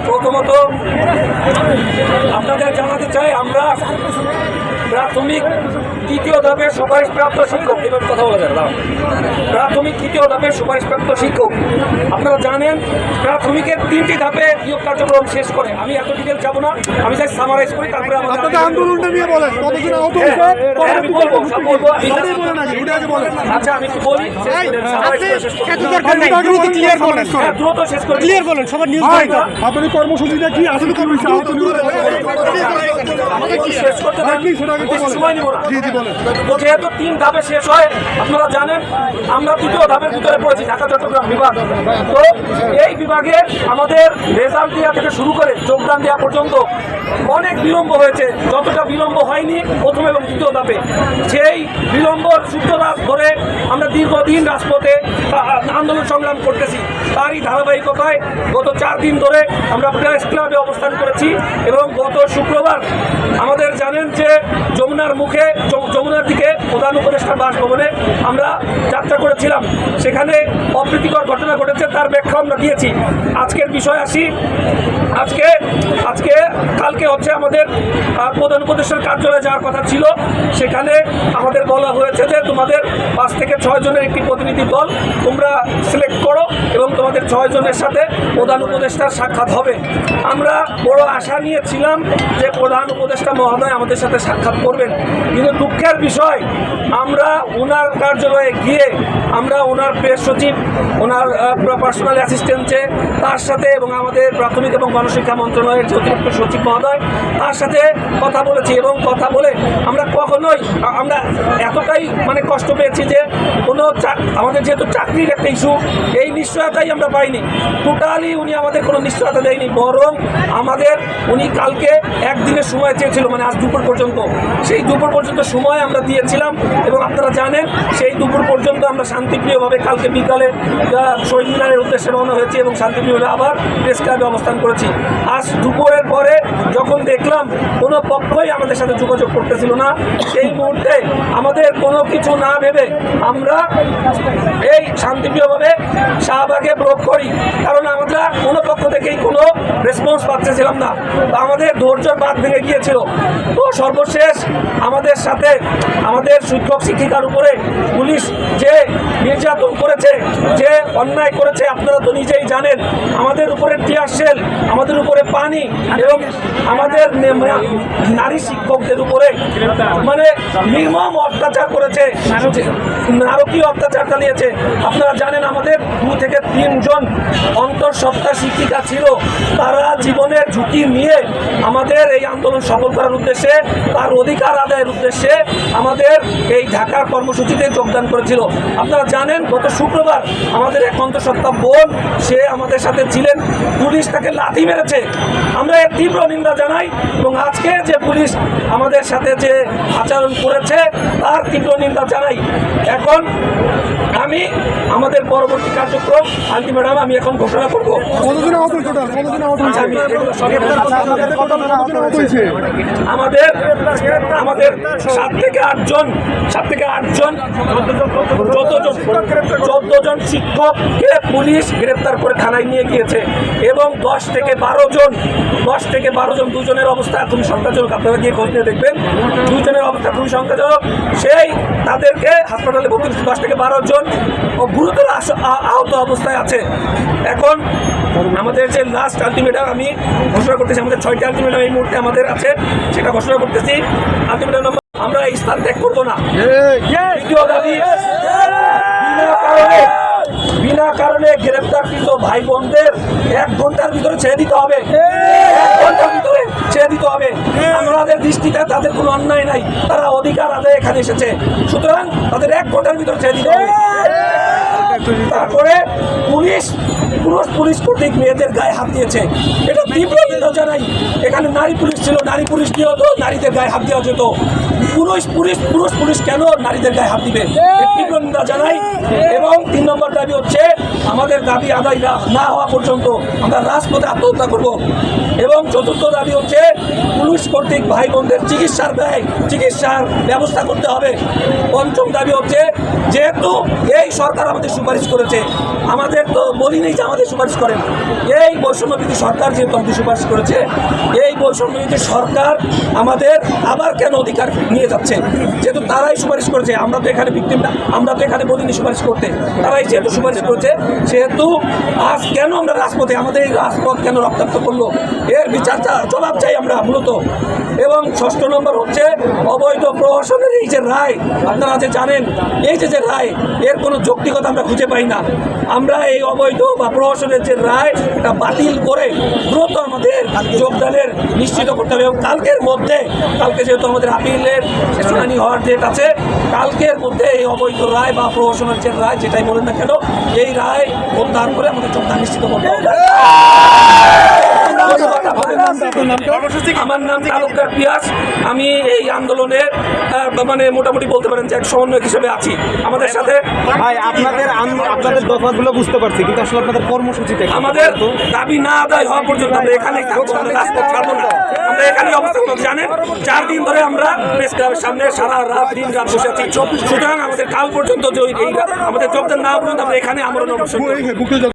প্রথমত আপনাদের জানাতে চাই, আমরা প্রাথমিক তৃতীয় ধাপের সুপারিশপ্রাপ্ত শিক্ষক, এভাবে কথা বলা যায় না, প্রাথমিক তৃতীয় ধাপের সুপারিশপ্রাপ্ত শিক্ষক। আপনারা জানেন প্রাথমিকের 3টি ধাপে নিয়োগ কার্যক্রম শেষ করে। আমি এত ডিটেল যাবো না, আমি যাই সামারাইজ করি, তারপরে আন্দোলনটা নিয়ে বলেন, কতদিন আহত হয়েছে আমি বলবো। আচ্ছা আমি একটু বলি, দ্রুত শেষ করে ক্লিয়ার বলেন সবার নিউজ। আপনাদের কর্মসূচিটা কি আসলে শেষ করতে সময় নিব না। যেহেতু 3 ধাপে শেষ হয়, আপনারা জানেন আমরা 3য় ধাপের ভিতরে পড়েছি, ঢাকা চট্টগ্রাম বিভাগ। তো এই বিভাগে আমাদের রেজাল্ট দেওয়া থেকে শুরু করে যোগদান দেওয়া পর্যন্ত অনেক বিলম্ব হয়েছে। যতটা বিলম্ব হয়নি প্রথম এবং 2য় ধাপে, সেই বিলম্বর সূত্রপাত ধরে আমরা দীর্ঘদিন রাজপথে আন্দোলন সংগ্রাম করতেছি। তারই ধারাবাহিকতায় গত 4 দিন ধরে আমরা প্রেস ক্লাবে অবস্থান করেছি এবং গত শুক্রবার আমাদের জানেন যে যমুনার মুখে, যমুনার দিকে প্রধান উপদেষ্টা বাসভবনে আমরা যাত্রা করেছিলাম। সেখানে অপ্রীতিকর ঘটনা ঘটেছে, তার ব্যাখ্যা আমরা দিয়েছি। আজকের বিষয় আসি। কালকে হচ্ছে আমাদের প্রধান উপদেষ্টার কার্যালয়ে যাওয়ার কথা ছিল। সেখানে আমাদের বলা হয়েছে যে তোমাদের 5 থেকে 6 জনের একটি প্রতিনিধি দল তোমরা সিলেক্ট করো এবং তোমাদের 6 জনের সাথে প্রধান উপদেষ্টার সাক্ষাৎ হবে। আমরা বড় আশা নিয়েছিলাম যে প্রধান উপদেষ্টা মহোদয় আমাদের সাথে সাক্ষাৎ করবেন, কিন্তু দুঃখের বিষয় আমরা ওনার কার্যালয়ে গিয়ে আমরা ওনার প্রেস সচিব, ওনার পার্সোনাল অ্যাসিস্ট্যান্টে তার সাথে এবং আমাদের প্রাথমিক এবং গণশিক্ষা মন্ত্রণালয়ের যে অতিরিক্ত সচিব মহোদয় তার সাথে কথা বলেছি এবং কথা বলে আমরা কখনোই আমরা এতটাই কষ্ট পেয়েছি যে কোনো আমাদের যেহেতু চাকরির একটা ইস্যু, এই নিশ্চয়তাই আমরা পাইনি। টোটালি উনি আমাদের কোনো নিশ্চয়তা দেয়নি, বরং উনি কালকে একদিনের সময় চেয়েছিল, আজ দুপুর পর্যন্ত। সেই দুপুর পর্যন্ত সময় আমরা দিয়েছিলাম এবং আপনারা জানেন সেই দুপুর পর্যন্ত আমরা শান্তিপ্রিয়ভাবে কালকে বিকালে শহীদ মিনারের উদ্দেশ্যে রওনা হয়েছি এবং শান্তিপ্রিয়ভাবে আবার প্রেস ক্লাবে অবস্থান করেছি। আজ দুপুরের পরে যখন দেখলাম কোনো পক্ষই আমাদের সাথে যোগাযোগ করতেছিল না, সেই মুহূর্তে আমাদের কোনো কিছু না ভেবে আমরা এই শান্তিপ্রিয়ভাবে শাহবাগে ব্লক করি, কারণ আমরা কোনো পক্ষ থেকেই কোনো রেসপন্স পাচ্ছিলাম না। তো আমাদের ধৈর্যের বাঁধ ভেঙে গিয়েছিল। তো সর্বশেষ আমাদের সাথে আমাদের শিক্ষক শিক্ষিকার উপরে পুলিশ যে নির্যাতন করেছে, যে অন্যায় করেছে, আপনারা তো নিজেই জানেন। আমাদের উপরে টিয়ার শেল, আমাদের উপরে পানি এবং আমাদের নারী শিক্ষকদের উপরে নির্মম অত্যাচার করেছে, নারকীয় অত্যাচার চালিয়েছে। আপনারা জানেন আমাদের 2 থেকে 3 জন অন্তঃসত্ত্বা শিক্ষিকা ছিল, তারা জীবনের ঝুঁকি নিয়ে আমাদের এই আন্দোলন সফল করার উদ্দেশ্যে, তার অধিকার আদায়ের উদ্দেশ্যে আমাদের এই ঢাকার কর্মসূচিতে যোগদান করেছিল। আপনারা জানেন গত শুক্রবার আমাদের এক অন্তঃসত্ত্বা বোন, সে আমাদের সাথে ছিলেন, পুলিশ তাকে লাথি মেরেছে। আমরা এর তীব্র নিন্দা জানাই এবং আজকে যে পুলিশ আমাদের সাথে যে আচরণ করেছে তার তীব্র নিন্দা জানাই। এখন আমি আমাদের পরবর্তী কার্যক্রম আলটিমেটাম আমি এখন ঘোষণা করবো। আমাদের 7 থেকে 8 জন 14 জন শিক্ষককে পুলিশ গ্রেপ্তার করে থানায় নিয়ে গিয়েছে এবং 10 থেকে 12 জন 2 জনের অবস্থা খুবই সংকটজনক। আপনারা গিয়ে খোঁজ নিয়ে দেখবেন, 2 জনের অবস্থা খুবই সংকটজনক। সেই তাদেরকে হাসপাতালে ভর্তি 10 থেকে 12 জন গুরুতর আহত অবস্থায় আছে। এখন আমাদের যে লাস্ট আলটিমেটাম আমি ঘোষণা করতেছি, আমাদের 6টি আলটিমেটাম এই মুহূর্তে আমাদের আছে, সেটা ঘোষণা করতেছি। আলটিমেটাম নম্বর, আমরা এই স্থান ত্যাগ করবো না। দ্বিতীয় দাবি, বিনা কারণে গ্রেপ্তারকৃত ভাই বোনদের 1 ঘন্টার ভিতরে ছেড়ে দিতে হবে। 1 ঘন্টার ভিতরে ছেড়ে দিতে হবে। আমাদের দৃষ্টিতে তাদের কোনো অন্যায় নাই, তারা অধিকার আদায় এখানে এসেছে, সুতরাং তাদের 1 ঘন্টার ভিতরে ছেড়ে দিতে হবে। তারপরে পুলিশ কর্তৃক মেয়েদের গায়ে হাত দিয়েছে, এটা তীব্র নিন্দা জানাই। এখানে নারী পুলিশ ছিল, নারী পুলিশ দিয়ে হতো, নারীদের গায়ে হাত দেওয়া যেত। পুলিশ কেন নারীদের গায়ে হাত দিবে, তীব্র নিন্দা জানাই। এবং 3 নম্বর দাবি হচ্ছে, আমাদের দাবি আদায় না হওয়া পর্যন্ত আমরা রাজপথে আত্মহত্যা করব। এবং 4র্থ দাবি হচ্ছে, পুলিশ কর্তৃক ভাই বোনদের চিকিৎসার ব্যবস্থা করতে হবে। 5ম দাবি হচ্ছে, যেহেতু এই সরকার আমাদের সুপারিশ করেছে, আমাদের তো বলি নেই যে আমাদের সুপারিশ করেন। এই বৈষম্যবিরোধী সরকার যেহেতু আমাদের সুপারিশ করেছে, এই বৈষম্যবিরোধী সরকার আমাদের আবার কেন অধিকার নিয়ে যাচ্ছে? যেহেতু তারাই সুপারিশ করেছে, আমরা তো এখানে ভিক্টিম না, আমরা তো এখানে বলিনি সুপারিশ করতে, তারাই যেহেতু সুপারিশ করেছে, সেহেতু আজ কেন আমরা রাজপথে, আমাদের এই রাজপথ কেন রক্তাক্ত করলো? এর বিচার জবাব চাই আমরা মূলত। এবং 6 নম্বর হচ্ছে অবৈধ প্রহসনের এই যে রায়, আপনারা যে জানেন এই যে রায়, এর কোনো যৌক্তিকতা আমরা খুঁজে পাই না। আমরা এই অবৈধ বা প্রহসনের যে রায়, এটা বাতিল করে দ্রুত আমাদের যোগদানের নিশ্চিত করতে হবে। এবং কালকের মধ্যে, কালকে যেহেতু আমাদের আপিলের শুনানি হওয়ার ডেট আছে, কালকের মধ্যে এই অবৈধ রায় বা প্রহসনের যে রায়, যেটাই বলেন না কেন, এই রায় প্রত্যাহার করে আমাদের যোগদান নিশ্চিত করতে হবে। আমার নাম তালুকদার পিয়াস। আমি এই আন্দোলনের মানে মোটামুটি বলতে পারেন যে এক সমন্বয়ক হিসেবে আছি। আমাদের সাথে ভাই আপনাদের দফাগুলো বুঝতে পারছি, কিন্তু আসলে আপনাদের কর্মসূচিটা কি? আমাদের দাবি না আদায় হওয়া পর্যন্ত আমরা এখানেই থাকবো, আমরা রাজপথ ছাড়বো না। আমরা এখানে অবস্থান করবো। জানেন 4 দিন ধরে আমরা প্রেস ক্লাবের সামনে সারা রাত দিন রাত বসে আছি। সুতরাং আমাদের কাল পর্যন্ত যে আমাদের যোগদান না পর্যন্ত আমরা এখানে আমরা